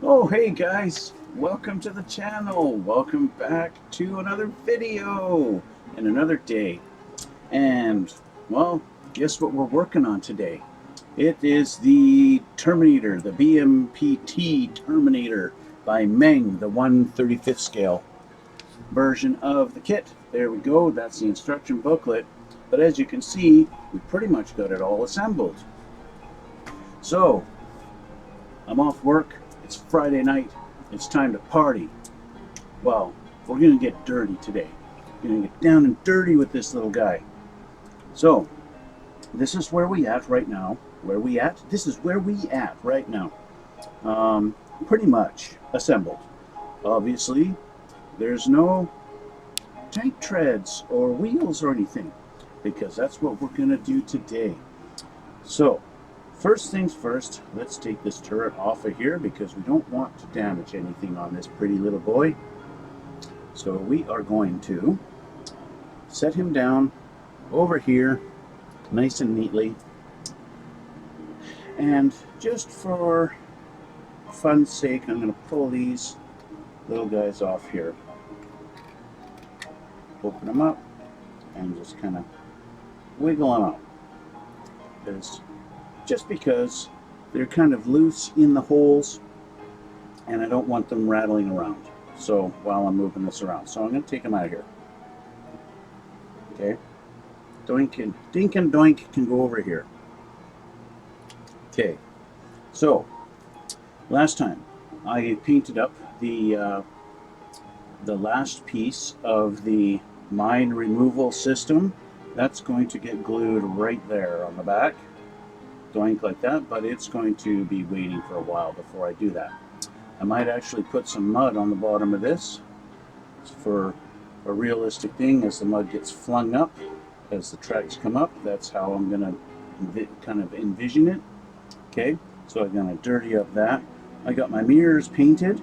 Oh, hey guys, welcome to the channel. Welcome back to another video and another day. And, well, guess what we're working on today? It is the Terminator, the BMPT Terminator by Meng, the 1/35th scale version of the kit. There we go, that's the instruction booklet. But as you can see, we pretty much got it all assembled. So, I'm off work, it's Friday night, it's time to party. Well, we're gonna get dirty today. We're gonna get down and dirty with this little guy. So, this is where we at right now. Where we at? This is where we at right now. Pretty much assembled. Obviously, there's no tank treads or wheels or anything, because that's what we're gonna do today. So, first things first, let's take this turret off of here because we don't want to damage anything on this pretty little boy. So we are going to set him down over here nice and neatly. And just for fun's sake, I'm going to pull these little guys off here. Open them up and just kind of wiggle them out. Just because they're kind of loose in the holes and I don't want them rattling around. So while I'm moving this around. So I'm going to take them out of here. Okay. Dink and doink can go over here. Okay. So last time I painted up the last piece of the mine removal system. That's going to get glued right there on the back. Doink like that, but it's going to be waiting for a while before I do that. I might actually put some mud on the bottom of this for a realistic thing as the mud gets flung up, as the tracks come up. That's how I'm going to kind of envision it. Okay, so I'm going to dirty up that. I got my mirrors painted,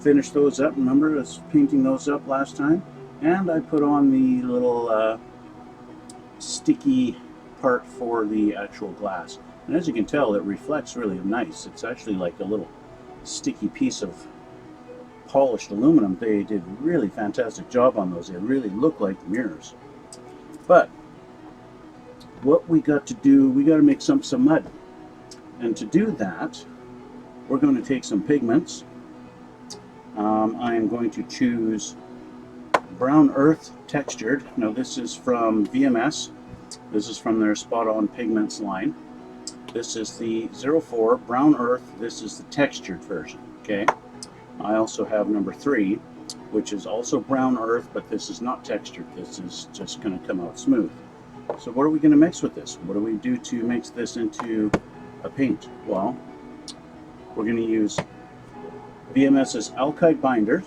finished those up. Remember, I was painting those up last time. And I put on the little sticky part for the actual glass. And as you can tell, it reflects really nice. It's actually like a little sticky piece of polished aluminum. They did a really fantastic job on those. They really look like mirrors. But what we got to do, we got to mix up some mud. And to do that, we're going to take some pigments. I am going to choose Brown Earth Textured. Now this is from VMS. This is from their Spot On Pigments line. This is the 04 Brown Earth. This is the textured version. Okay. I also have number 3, which is also Brown Earth, but this is not textured. This is just going to come out smooth. So what are we going to mix with this? What do we do to mix this into a paint? Well, we're going to use VMS's Alkyd binder,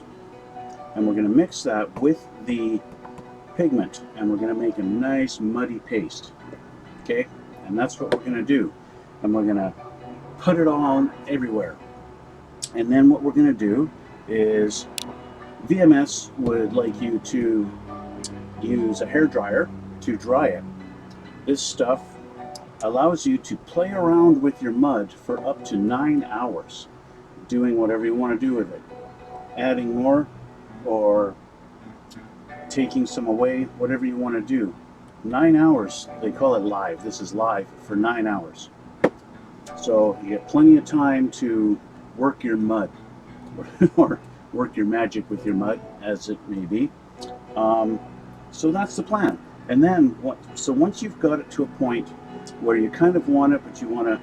and we're going to mix that with the pigment, and we're going to make a nice muddy paste. Okay, and that's what we're going to do, and we're going to put it on everywhere. And then what we're going to do is VMS would like you to use a hair dryer to dry it. This stuff allows you to play around with your mud for up to 9 hours, doing whatever you want to do with it, adding more or taking some away, whatever you want to do. 9 hours, they call it live. This is live for 9 hours. So you get plenty of time to work your mud or work your magic with your mud, as it may be. So that's the plan. And then, so once you've got it to a point where you kind of want it, but you want to,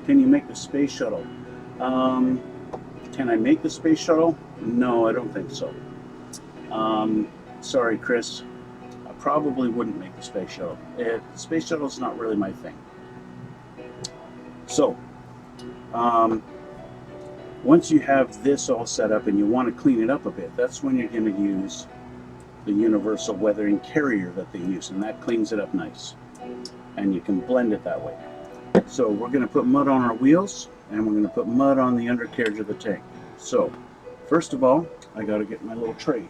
can you make the space shuttle? Can I make the space shuttle? No, I don't think so. Sorry, Chris. I probably wouldn't make the space shuttle. The space shuttle is not really my thing. So, once you have this all set up and you want to clean it up a bit, that's when you're going to use the universal weathering carrier that they use, and that cleans it up nice. And you can blend it that way. So we're going to put mud on our wheels, and we're going to put mud on the undercarriage of the tank. So, first of all, I got to get my little tray.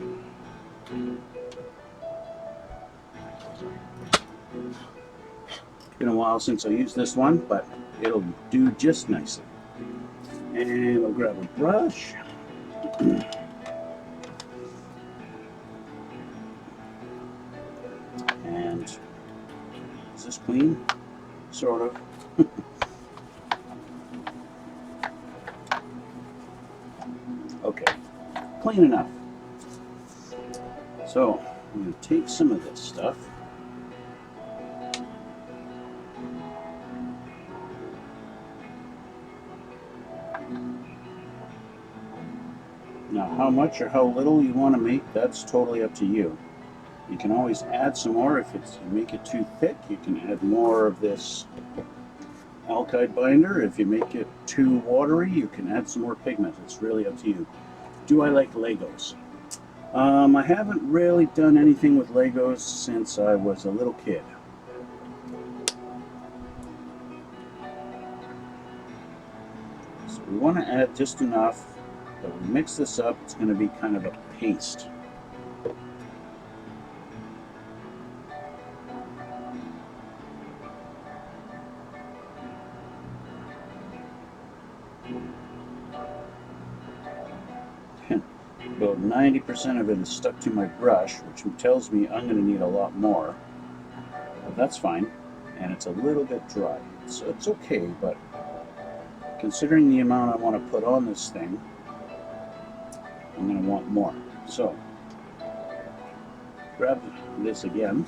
Been a while since I used this one, but it'll do just nicely. And we'll grab a brush. And is this clean? Sort of. Okay, clean enough. So I'm going to take some of this stuff. Now, how much or how little you want to make, that's totally up to you. You can always add some more. If you make it too thick, you can add more of this alkyd binder. If you make it too watery, you can add some more pigment. It's really up to you. Do I like Legos? I haven't really done anything with Legos since I was a little kid. So we want to add just enough that we mix this up. It's going to be kind of a paste. About 90% of it is stuck to my brush, which tells me I'm going to need a lot more. But that's fine, and it's a little bit dry, so it's okay, but considering the amount I want to put on this thing, I'm going to want more. So, grab this again.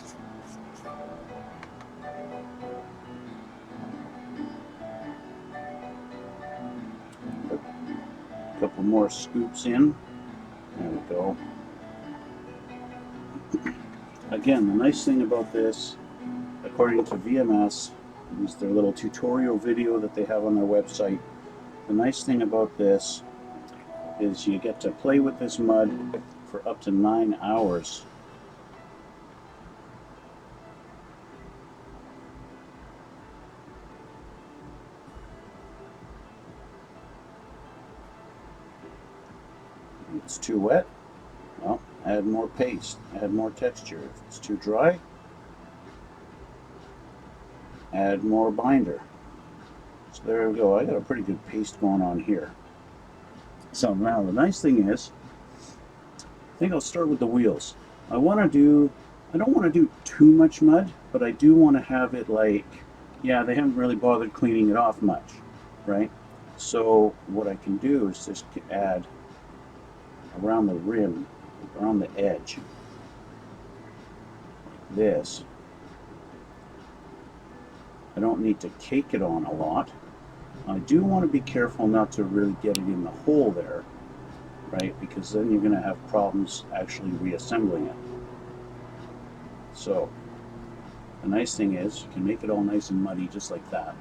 Put a couple more scoops in. There we go. Again, the nice thing about this, according to VMS, is their little tutorial video that they have on their website. The nice thing about this is you get to play with this mud for up to 9 hours. If it's too wet, well, add more paste, add more texture. If it's too dry, add more binder. So there we go. I got a pretty good paste going on here. So now the nice thing is, I think I'll start with the wheels. I don't want to do too much mud, but I do want to have it like, yeah, they haven't really bothered cleaning it off much, right? So what I can do is just add around the rim, around the edge, like this. I don't need to cake it on a lot. I do want to be careful not to really get it in the hole there, right? Because then you're going to have problems actually reassembling it. So the nice thing is you can make it all nice and muddy just like that.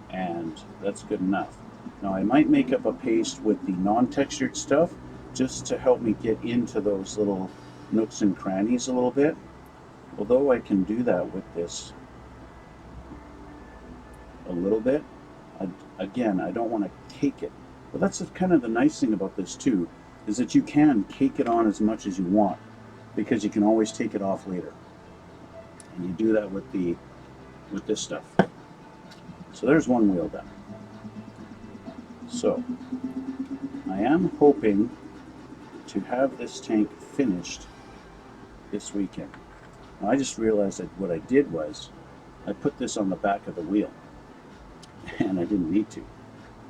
And that's good enough. Now I might make up a paste with the non-textured stuff just to help me get into those little nooks and crannies a little bit. Although I can do that with this a little bit, again, I don't want to cake it. But that's kind of the nice thing about this too, is that you can cake it on as much as you want, because you can always take it off later. And you do that with this stuff. So there's one wheel done. So I am hoping to have this tank finished this weekend. Now, I just realized that what I did was I put this on the back of the wheel, and I didn't need to,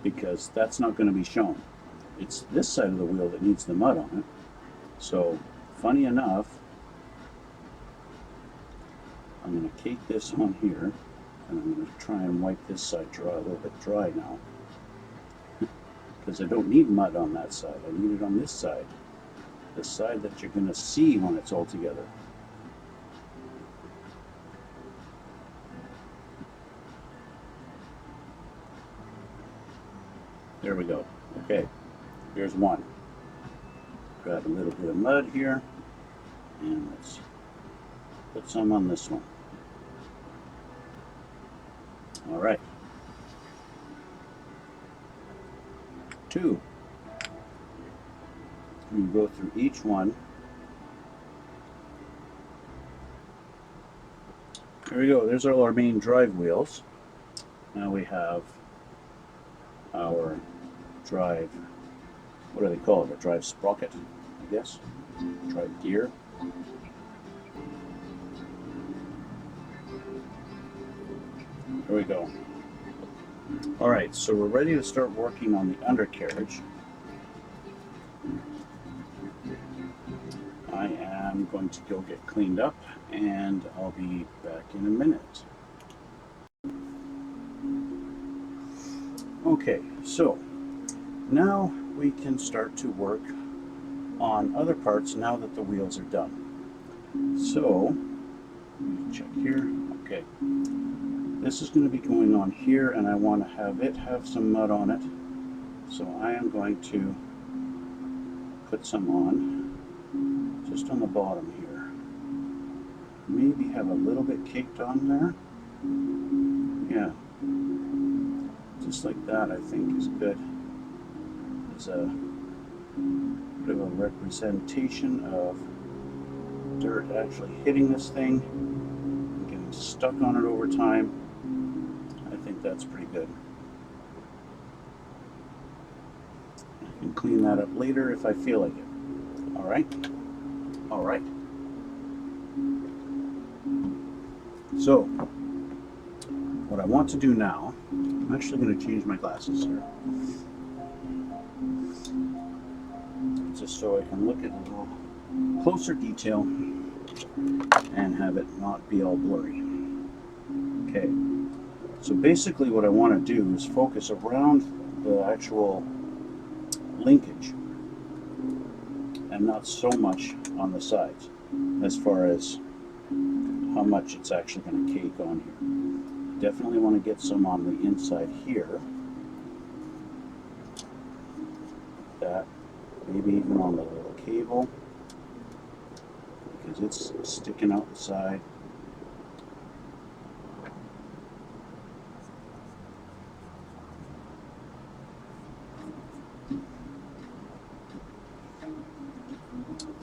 because that's not going to be shown. It's this side of the wheel that needs the mud on it. So funny enough, I'm going to cake this on here, and I'm going to try and wipe this side dry, a little bit dry now, because I don't need mud on that side. I need it on this side, the side that you're going to see when it's all together. There we go. Okay, here's one. Grab a little bit of mud here, and let's put some on this one. All right. 2. We go through each one. There we go. There's our main drive wheels. Now we have our drive, what do they call it? A drive sprocket, I guess. Drive gear. There we go. Alright, so we're ready to start working on the undercarriage. I am going to go get cleaned up and I'll be back in a minute. Okay, so now we can start to work on other parts now that the wheels are done. So, let me check here. Okay, this is going to be going on here and I want to have it have some mud on it. So I am going to put some on just on the bottom here. Maybe have a little bit caked on there. Yeah, just like that I think is good. It's a bit of a representation of dirt actually hitting this thing and getting stuck on it over time. I think that's pretty good. I can clean that up later if I feel like it. Alright? Alright. So, what I want to do now, I'm actually going to change my glasses here. Just so I can look at a little closer detail and have it not be all blurry. Okay, so basically what I want to do is focus around the actual linkage and not so much on the sides as far as how much it's actually going to cake on here. Definitely want to get some on the inside here. That. Maybe even on the little cable, because it's sticking out the side.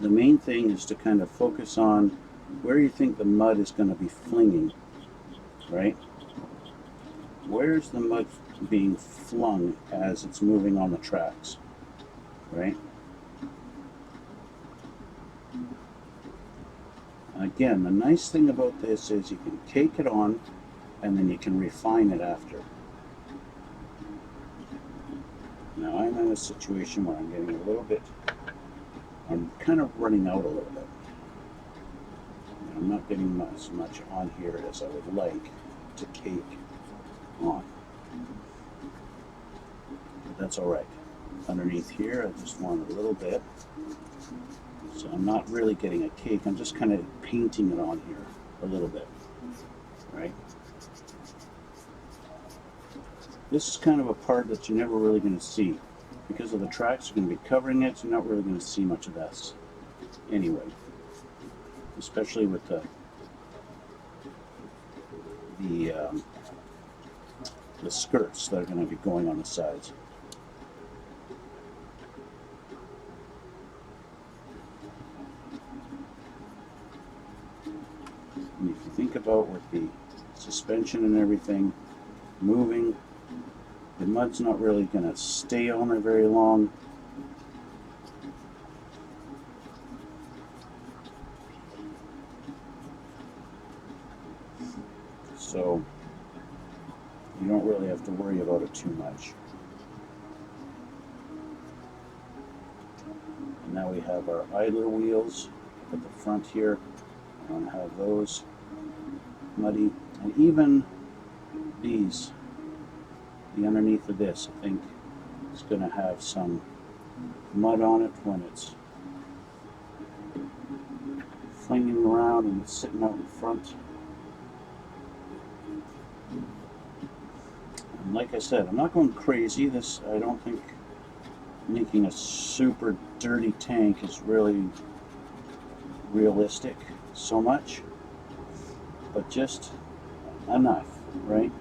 The main thing is to kind of focus on where you think the mud is going to be flinging, right? Where's the mud being flung as it's moving on the tracks, right? Again, the nice thing about this is you can cake it on and then you can refine it after. Now I'm in a situation where I'm getting a little bit, I'm kind of running out a little bit. I'm not getting as much on here as I would like to cake on. But that's alright. Underneath here I just want a little bit. So I'm not really getting a cake, I'm just kind of painting it on here a little bit, right? This is kind of a part that you're never really going to see. Because of the tracks are going to be covering it, you're not really going to see much of this anyway. Especially with the skirts that are going to be going on the sides. And if you think about with the suspension and everything moving, the mud's not really going to stay on there very long. So you don't really have to worry about it too much. And now we have our idler wheels at the front here. I want to have those muddy, and even these, the underneath of this, I think is going to have some mud on it when it's flinging around and it's sitting out in front. And like I said, I'm not going crazy. This, I don't think making a super dirty tank is really realistic so much, but just enough, right?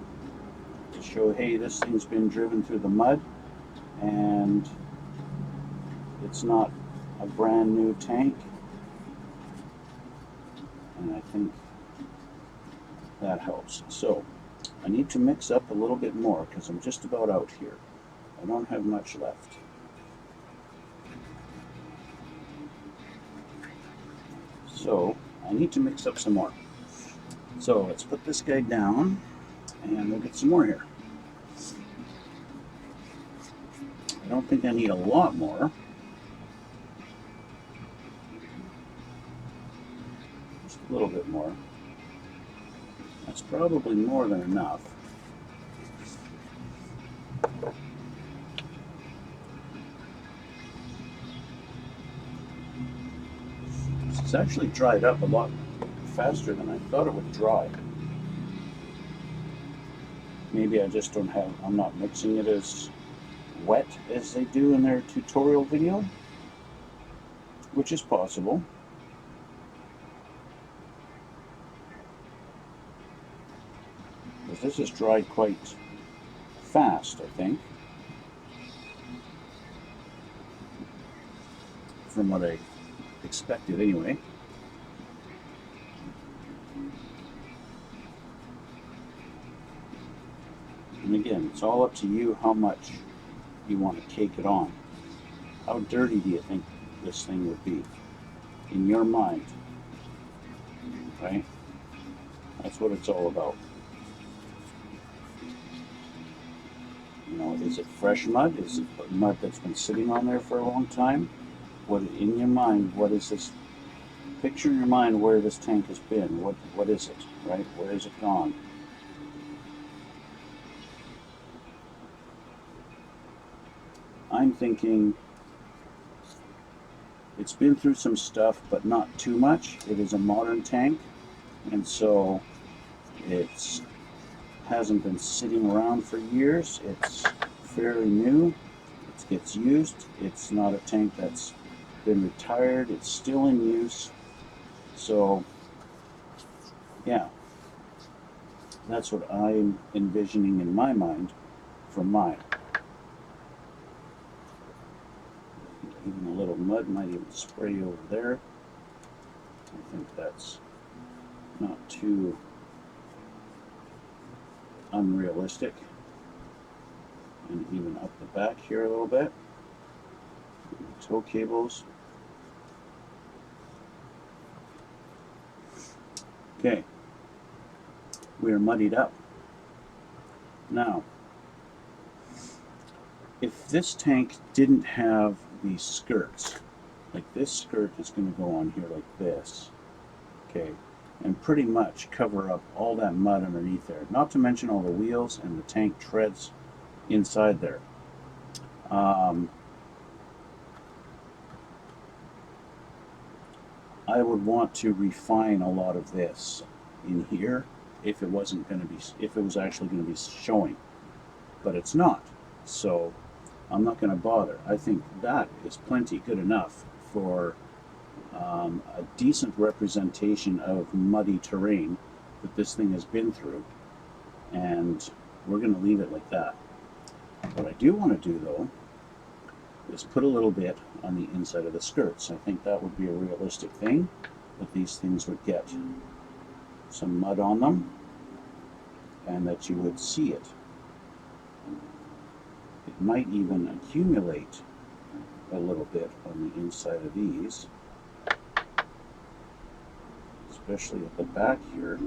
To show, hey, this thing's been driven through the mud and it's not a brand new tank. And I think that helps. So I need to mix up a little bit more because I'm just about out here. I don't have much left. So I need to mix up some more. So let's put this guy down and we'll get some more here. I don't think I need a lot more. Just a little bit more. That's probably more than enough. It's actually dried up a lot faster than I thought it would dry. Maybe I just don't have, I'm not mixing it as wet as they do in their tutorial video, which is possible. Because this is dried quite fast, I think, from what I expected anyway. And again, it's all up to you how much you want to cake it on. How dirty do you think this thing would be in your mind? Right? That's what it's all about. You know, is it fresh mud? Is it mud that's been sitting on there for a long time? What in your mind, what is this? Picture in your mind where this tank has been. What is it, right? Where is it gone? I'm thinking it's been through some stuff, but not too much. It is a modern tank, and so it hasn't been sitting around for years. It's fairly new. It gets used. It's not a tank that's been retired. It's still in use. So, yeah, that's what I'm envisioning in my mind for mine. Even a little mud might even spray over there. I think that's not too unrealistic. And even up the back here a little bit. Tow cables. Okay, we are muddied up. Now, if this tank didn't have these skirts, like this skirt is going to go on here like this, okay, and pretty much cover up all that mud underneath there, not to mention all the wheels and the tank treads inside there. I would want to refine a lot of this in here if it wasn't going to be, if it was actually going to be showing, but it's not, so I'm not going to bother. I think that is plenty good enough for a decent representation of muddy terrain that this thing has been through, and we're going to leave it like that. What I do want to do though is put a little bit on the inside of the skirts. I think that would be a realistic thing, that these things would get some mud on them and that you would see it. It might even accumulate a little bit on the inside of these, especially at the back here.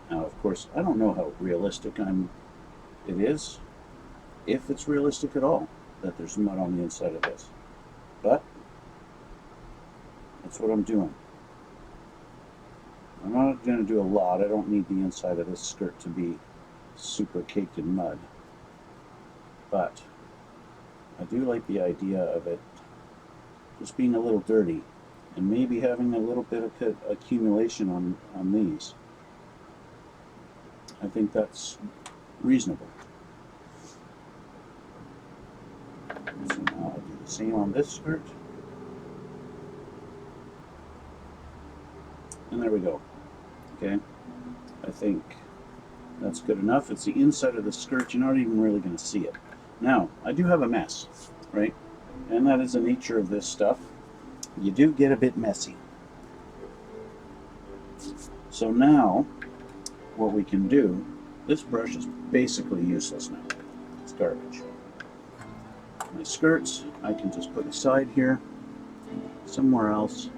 Now, of course, I don't know how realistic it is, if it's realistic at all, that there's mud on the inside of this. But that's what I'm doing. I'm not going to do a lot. I don't need the inside of this skirt to be super caked in mud. But I do like the idea of it just being a little dirty and maybe having a little bit of accumulation on these. I think that's reasonable. So now I'll do the same on this skirt. And there we go. Okay, I think That's good enough. It's the inside of the skirt. You're not even really going to see it. Now, I do have a mess, right? And that is the nature of this stuff. You do get a bit messy. So now, what we can do, this brush is basically useless now. It's garbage. My skirts, I can just put aside here, somewhere else.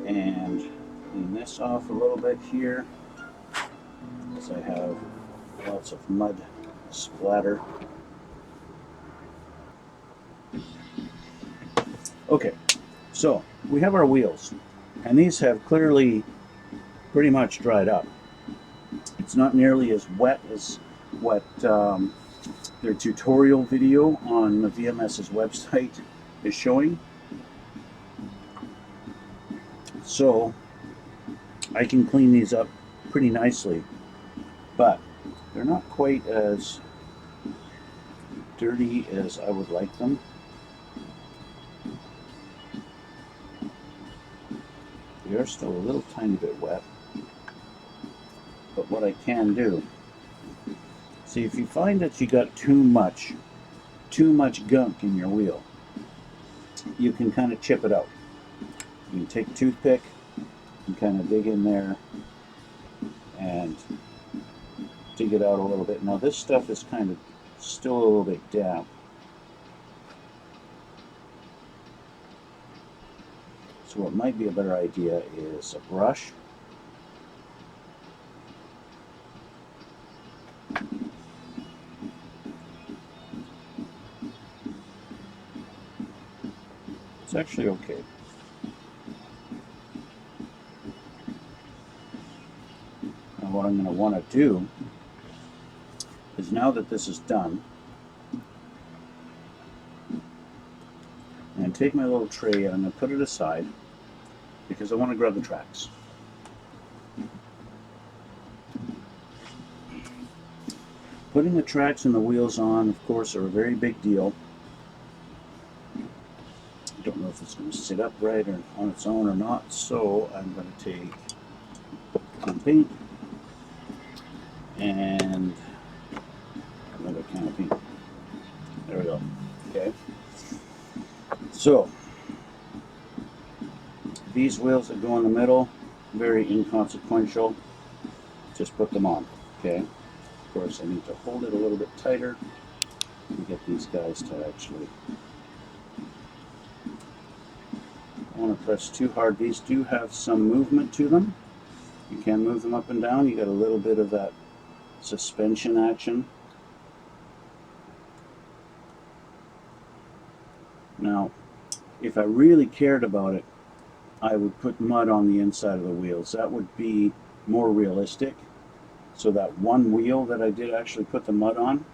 And clean this off a little bit here, because I have lots of mud splatter. Okay, so we have our wheels, and these have clearly pretty much dried up. It's not nearly as wet as what their tutorial video on the VMS's website is showing. So I can clean these up pretty nicely, but they're not quite as dirty as I would like them. They are still a little tiny bit wet, but what I can do, see, if you find that you got too much gunk in your wheel, you can kind of chip it out. You can take a toothpick and kind of dig in there and dig it out a little bit. Now this stuff is kind of still a little bit damp. So what might be a better idea is a brush. It's actually okay. Now what I'm going to want to do is, now that this is done, I'm going to take my little tray and I'm going to put it aside because I want to grab the tracks. Putting the tracks and the wheels on, of course, are a very big deal. I don't know if it's going to sit upright or on its own or not, so I'm going to take some paint and another can of paint. There we go. Okay. So these wheels that go in the middle, very inconsequential. Just put them on. Okay. Of course, I need to hold it a little bit tighter and get these guys to actually. I want to press too hard. These do have some movement to them. You can move them up and down. You got a little bit of that suspension action. Now, if I really cared about it, I would put mud on the inside of the wheels. That would be more realistic. So that one wheel that I did actually put the mud on,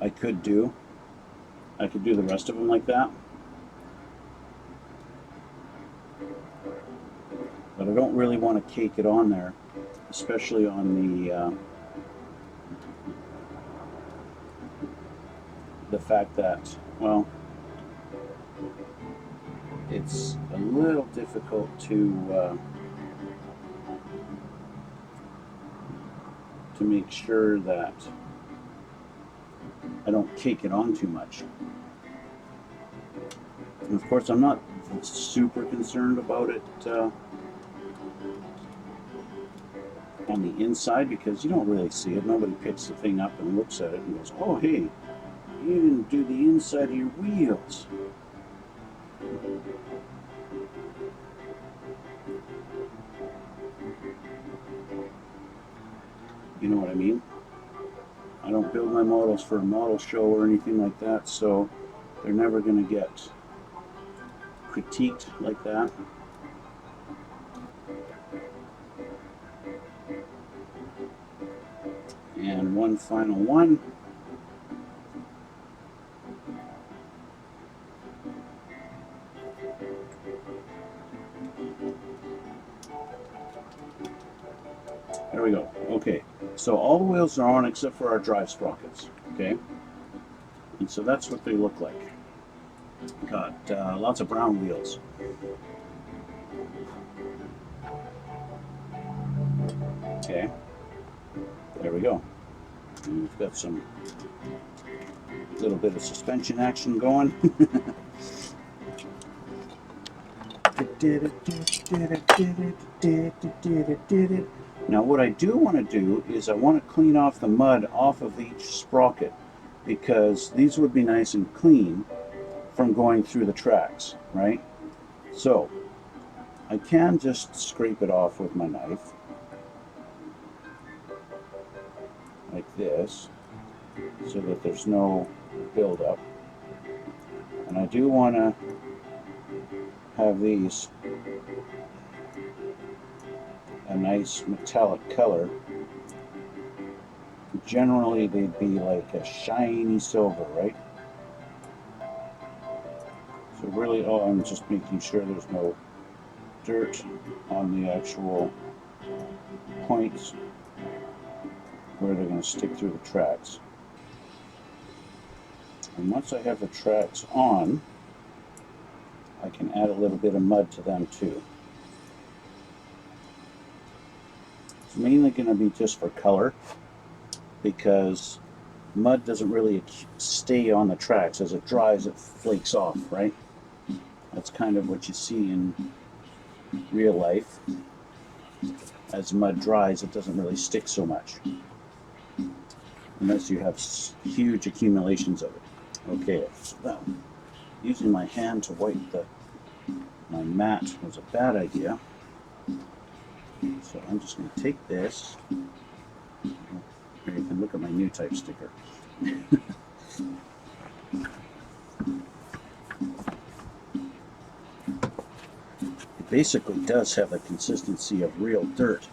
I could do the rest of them like that. But I don't really want to cake it on there, especially on the fact that, well, it's a little difficult to make sure that I don't cake it on too much. And of course, I'm not super concerned about it on the inside, because you don't really see it. Nobody picks the thing up and looks at it and goes, oh hey, you didn't do the inside of your wheels. You know what I mean? I don't build my models for a model show or anything like that, so they're never going to get critiqued like that. And one final one. There we go. Okay, so all the wheels are on except for our drive sprockets. Okay, and so that's what they look like. Got lots of brown wheels. Okay, there we go. And we've got some little bit of suspension action going. Now what I do want to do is I want to clean off the mud off of each sprocket, because these would be nice and clean from going through the tracks, right? So I can just scrape it off with my knife like this so that there's no buildup. And I do want to have these a nice metallic color. Generally they'd be like a shiny silver, right? So really, I'm just making sure there's no dirt on the actual points where they're going to stick through the tracks. And once I have the tracks on, I can add a little bit of mud to them too. It's mainly going to be just for color, because mud doesn't really stay on the tracks. As it dries, it flakes off, right? That's kind of what you see in real life. As mud dries, it doesn't really stick so much, unless you have huge accumulations of it. Okay, so that, using my hand to wipe my mat was a bad idea. So I'm just going to take this. Here you can look at my new type sticker. It basically does have the consistency of real dirt.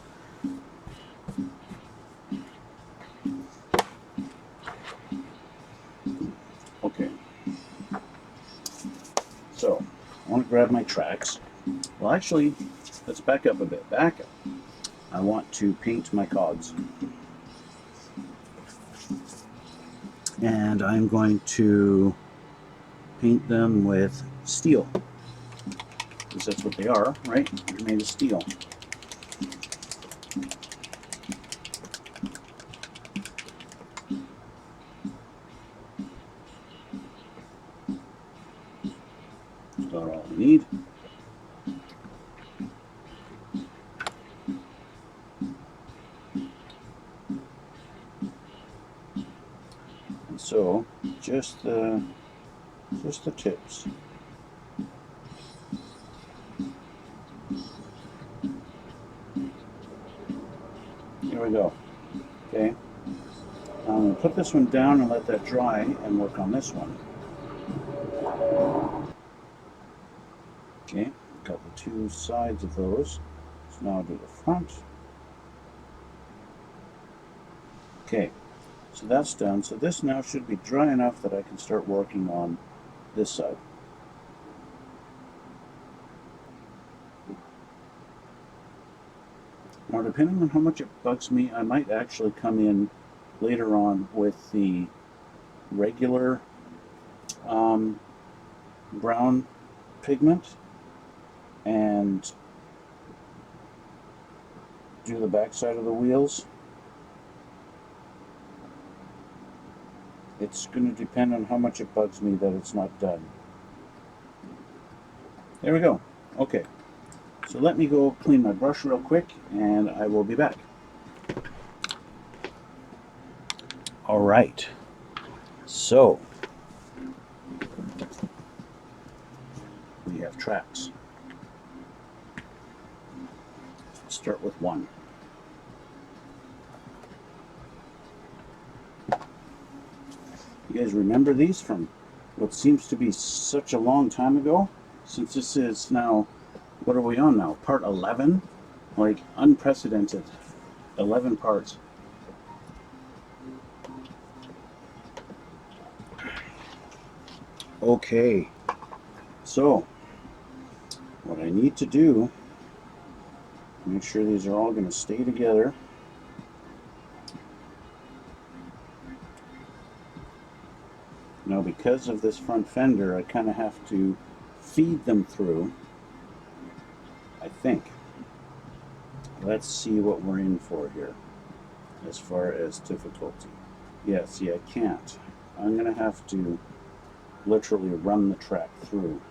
Okay. So I want to grab my tracks. Well, actually, let's back up a bit. Back up. I want to paint my cogs. And I'm going to paint them with steel, because that's what they are, right? They're made of steel. That's about all we need. And so just the tips. Here we go. Okay. I'm going to put this one down and let that dry and work on this one. Okay, got the two sides of those. So now I'll do the front. Okay, so that's done. So this now should be dry enough that I can start working on this side. Now, depending on how much it bugs me, I might actually come in later on with the regular brown pigment and do the back side of the wheels. It's going to depend on how much it bugs me that it's not done. There we go. Okay, so let me go clean my brush real quick and I will be back. All right, so we have tracks. Let's start with one. You guys remember these from what seems to be such a long time ago? Since this is now, what are we on now? Part 11? Like unprecedented. 11 parts. Okay, so what I need to do, make sure these are all going to stay together. Now, because of this front fender, I kind of have to feed them through, I think. Let's see what we're in for here as far as difficulty. Yeah, see, I can't. I'm going to have to literally run the track through.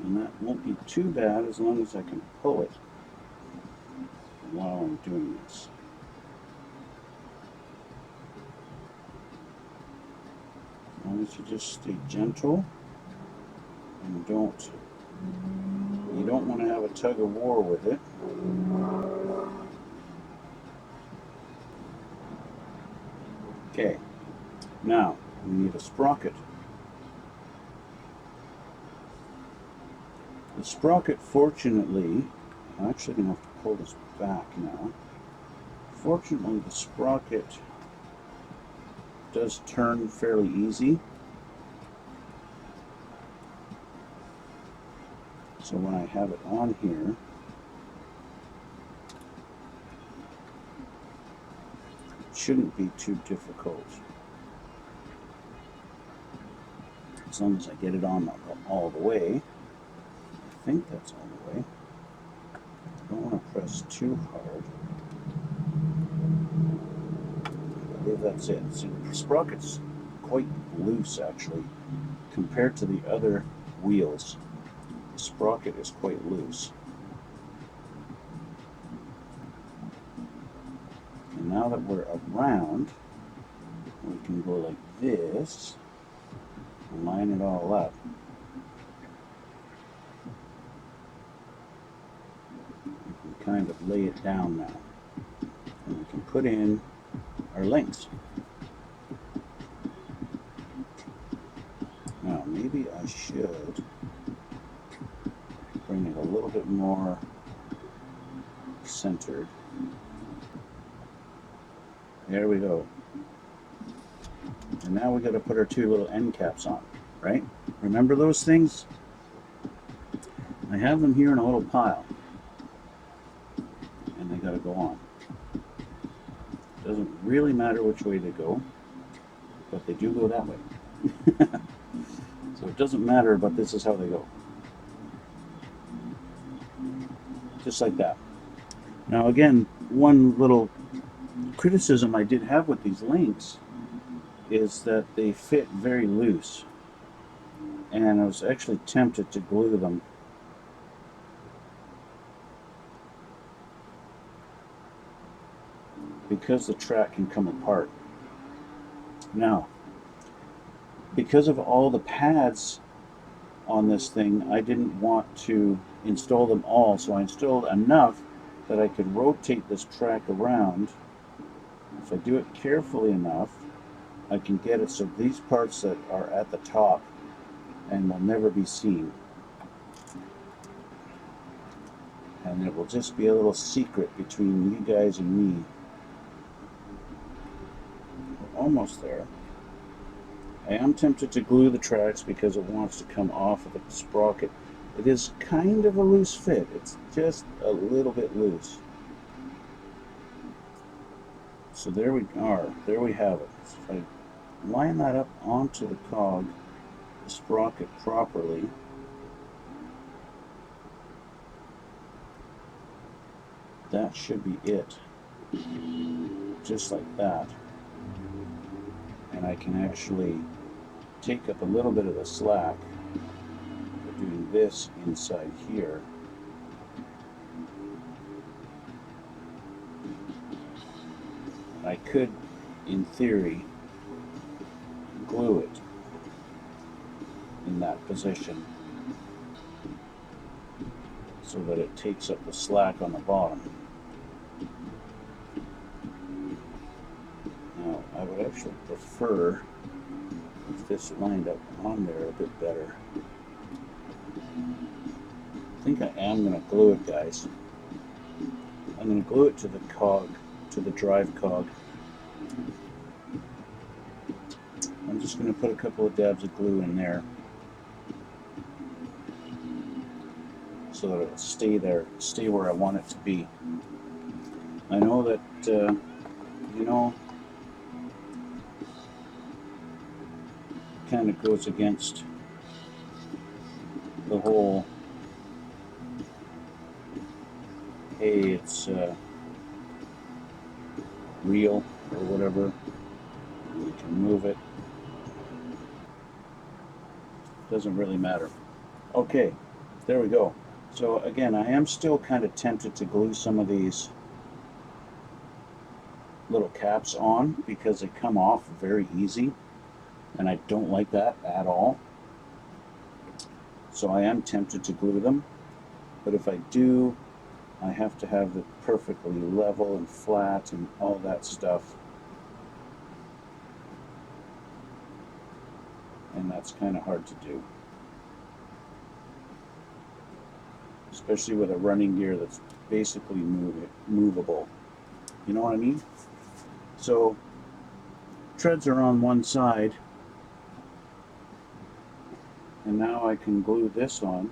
And that won't be too bad as long as I can pull it while I'm doing this. As long as you just stay gentle and you don't want to have a tug of war with it. Okay, now we need a sprocket. The sprocket, fortunately, I'm actually going to have to pull this back now. Fortunately, the sprocket does turn fairly easy. So when I have it on here, it shouldn't be too difficult. As long as I get it on all the way. I think that's all the way. I don't want to press too hard. I believe that's it. See, the sprocket's quite loose actually, compared to the other wheels. The sprocket is quite loose. And now that we're around, we can go like this and line it all up. We can kind of lay it down now. And we can put in our links. Now maybe I should bring it a little bit more centered. There we go. And now we got to put our two little end caps on, right? Remember those things? I have them here in a little pile. And they got to go on. Doesn't really matter which way they go, but they do go that way. So it doesn't matter, but this is how they go. Just like that. Now again, one little criticism I did have with these links is that they fit very loose, and I was actually tempted to glue them. Because the track can come apart. Now, because of all the pads on this thing, I didn't want to install them all, so I installed enough that I could rotate this track around. If I do it carefully enough, I can get it so these parts that are at the top and will never be seen. And it will just be a little secret between you guys and me. We're almost there. I am tempted to glue the tracks because it wants to come off of the sprocket. It is kind of a loose fit. It's just a little bit loose. So there we are. There we have it. So if I line that up onto the cog, the sprocket properly, that should be it. Just like that. And I can actually take up a little bit of the slack by doing this inside here. I could, in theory, glue it in that position so that it takes up the slack on the bottom. Now, I would actually prefer if this lined up on there a bit better. I think I am going to glue it, guys. I'm going to glue it to the cog, to the drive cog. I'm just going to put a couple of dabs of glue in there so that it'll stay there, stay where I want it to be. I know that, you know, kind of goes against the whole, hey, it's real or whatever. We can move it. Doesn't really matter. Okay, there we go. So again, I am still kind of tempted to glue some of these little caps on because they come off very easy, and I don't like that at all. So I am tempted to glue them, but if I do, I have to have it perfectly level and flat and all that stuff. And that's kind of hard to do, especially with a running gear that's basically movable. You know what I mean? So treads are on one side, and now I can glue this on.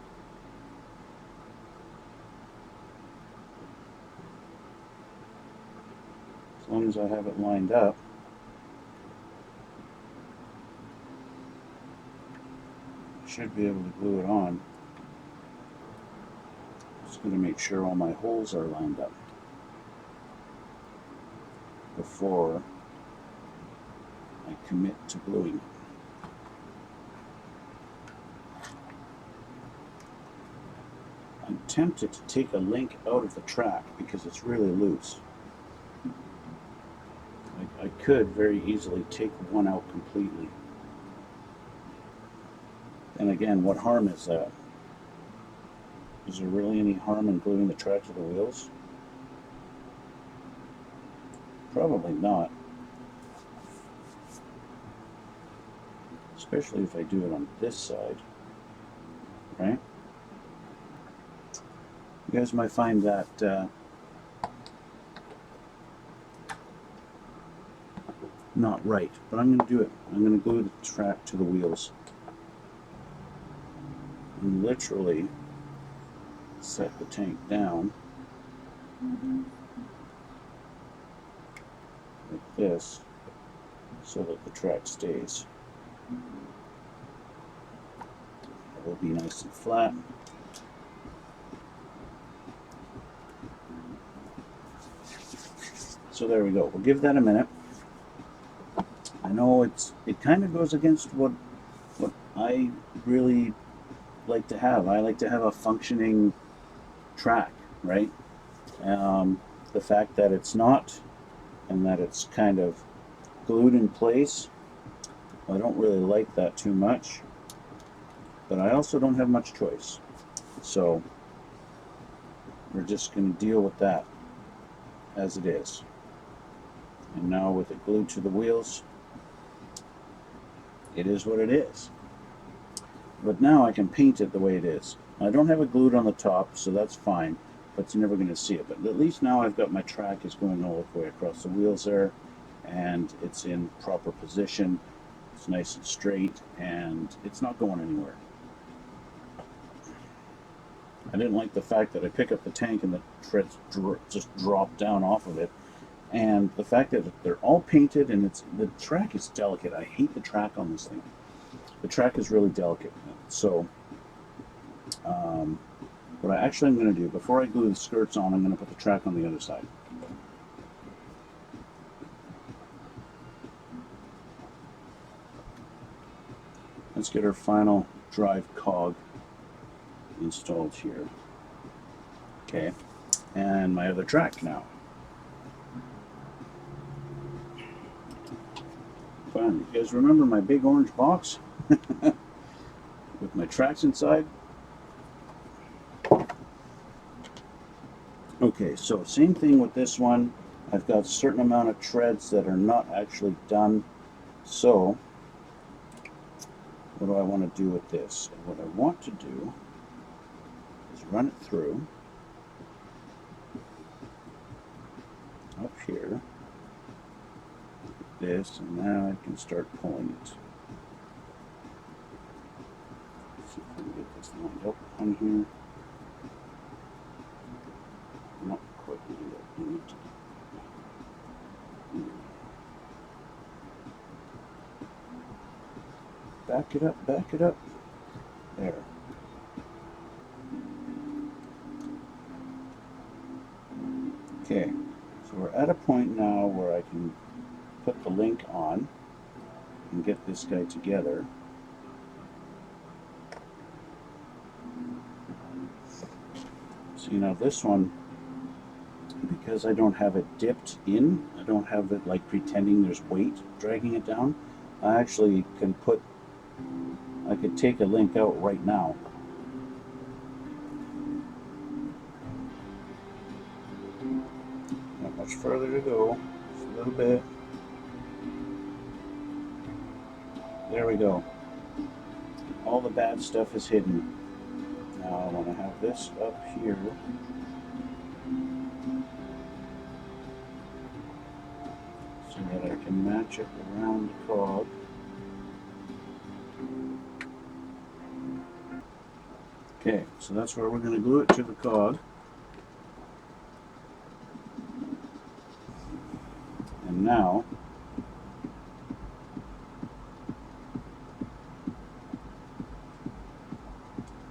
As long as I have it lined up. I should be able to glue it on. Just going to make sure all my holes are lined up before I commit to gluing. I'm tempted to take a link out of the track because it's really loose. I could very easily take one out completely. And again, what harm is that? Is there really any harm in gluing the track to the wheels? Probably not. Especially if I do it on this side, right? You guys might find that not right, but I'm going to do it. I'm going to glue the track to the wheels. And literally set the tank down like this so that the track stays. It will be nice and flat. So there we go. We'll give that a minute. I know it kind of goes against what I really like to have. I like to have a functioning track, right? The fact that it's not, and that it's kind of glued in place, I don't really like that too much, but I also don't have much choice. So we're just going to deal with that as it is. And now with it glued to the wheels, it is what it is. But now I can paint it the way it is. I don't have it glued on the top, so that's fine, but you're never going to see it. But at least now I've got my track is going all the way across the wheels there, and it's in proper position. It's nice and straight, and it's not going anywhere. I didn't like the fact that I pick up the tank and the treads just drop down off of it. And the fact that they're all painted, and the track is delicate. I hate the track on this thing. The track is really delicate. So what I actually am going to do, before I glue the skirts on, I'm going to put the track on the other side. Let's get our final drive cog installed here. Okay, and my other track now. Fun. You guys remember my big orange box with my tracks inside? Okay, so same thing with this one. I've got a certain amount of treads that are not actually done. So what do I want to do with this? And what I want to do is run it through up here, like this, and now I can start pulling it. Let's see if I can get this lined up on here. Not quite lined up. I need to Back it up, back it up. There. Okay, so we're at a point now where I can put the link on and get this guy together. So now this one, because I don't have it dipped in, I don't have it like pretending there's weight dragging it down, I actually can put, I could take a link out right now. Not much further to go, just a little bit. There we go. All the bad stuff is hidden. Now I want to have this up here. So that I can match it around the cog. Okay, so that's where we're going to glue it to the cog. And now,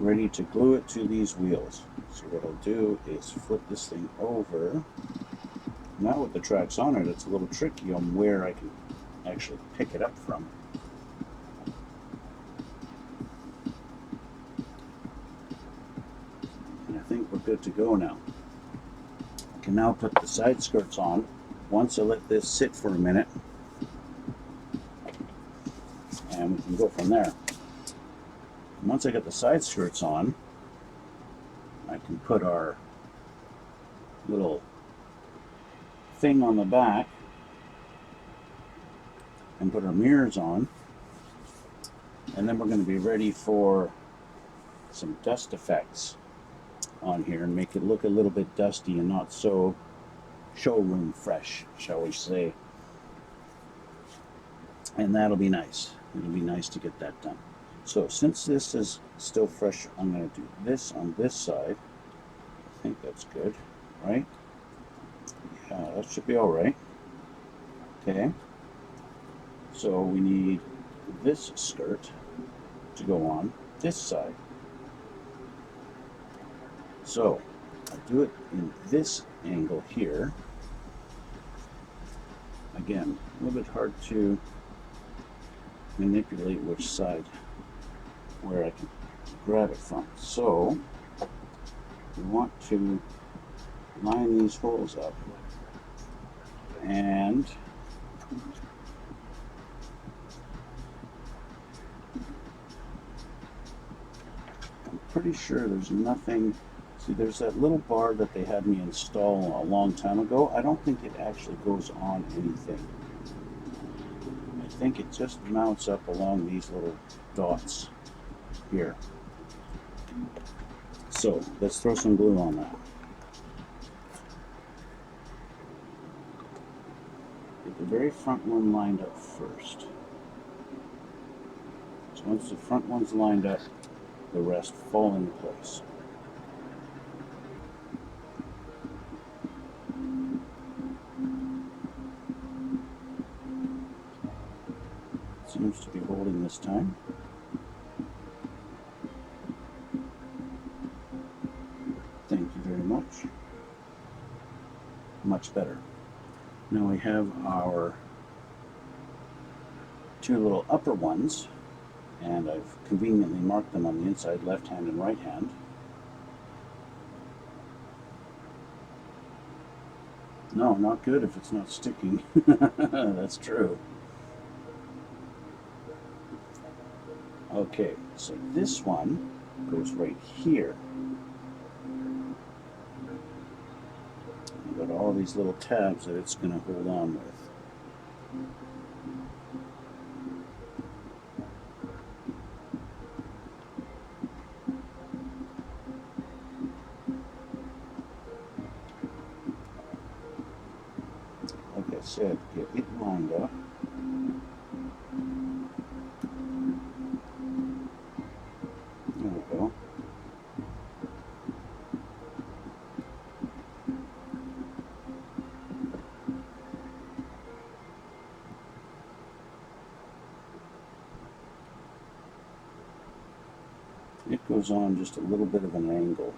ready to glue it to these wheels. So what I'll do is flip this thing over. Now with the tracks on it, it's a little tricky on where I can actually pick it up from. And I think we're good to go now. I can now put the side skirts on once I let this sit for a minute. And we can go from there. And once I get the side skirts on, I can put our little thing on the back and put our mirrors on, and then we're going to be ready for some dust effects on here and make it look a little bit dusty and not so showroom fresh, shall we say. And that'll be nice. It'll be nice to get that done. So since this is still fresh, I'm going to do this on this side. I think that's good, right? Yeah, that should be all right. Okay. So we need this skirt to go on this side. So I'll do it in this angle here. Again, a little bit hard to manipulate which side where I can grab it from. So we want to line these holes up, and I'm pretty sure there's nothing. See, there's that little bar that they had me install a long time ago. I don't think it actually goes on anything. I think it just mounts up along these little dots here. So let's throw some glue on that. Get the very front one lined up first. So once the front one's lined up, the rest fall into place. Seems to be holding this time. Thank you very much. Much better. Now we have our two little upper ones, and I've conveniently marked them on the inside, left hand and right hand. No, not good if it's not sticking. That's true. Okay, so this one goes right here. You've got all these little tabs that it's going to hold on with. Like I said, get it lined up. There we go. goes on just a little bit of an angle.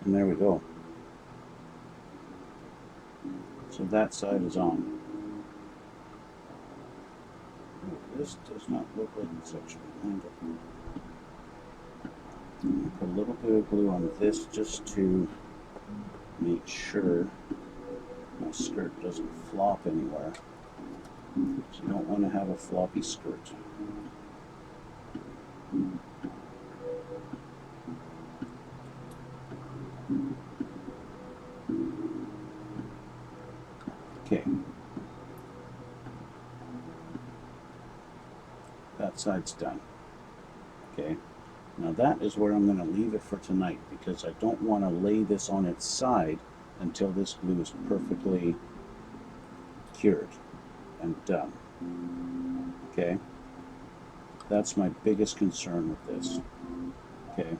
And there we go. So that side is on. This does not look like it's actually lined up. Put a little bit of glue on this just to make sure my skirt doesn't flop anywhere. So you don't want to have a floppy skirt. Okay. That side's done. Okay. Now that is where I'm going to leave it for tonight, because I don't want to lay this on its side until this glue is perfectly cured and done. Okay. That's my biggest concern with this. Okay.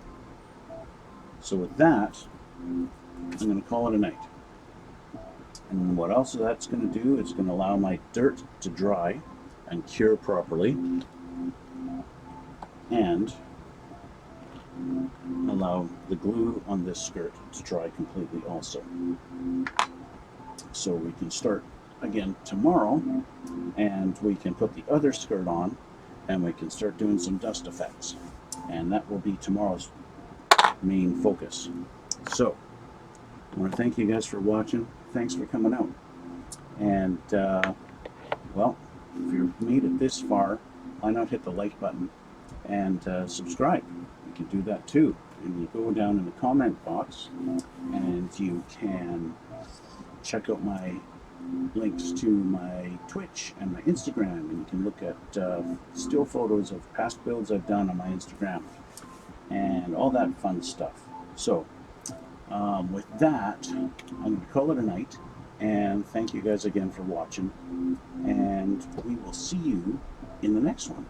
So with that, I'm going to call it a night. And what else that's going to do is going to allow my dirt to dry and cure properly, and allow the glue on this skirt to dry completely also. So we can start again tomorrow, and we can put the other skirt on, and we can start doing some dust effects. And that will be tomorrow's main focus. So I want to thank you guys for watching. Thanks for coming out. And, well, if you've made it this far, why not hit the like button and subscribe? You can do that too. And you go down in the comment box and you can check out my links to my Twitch and my Instagram, and you can look at still photos of past builds I've done on my Instagram and all that fun stuff. So with that, I'm going to call it a night, and thank you guys again for watching, and we will see you in the next one.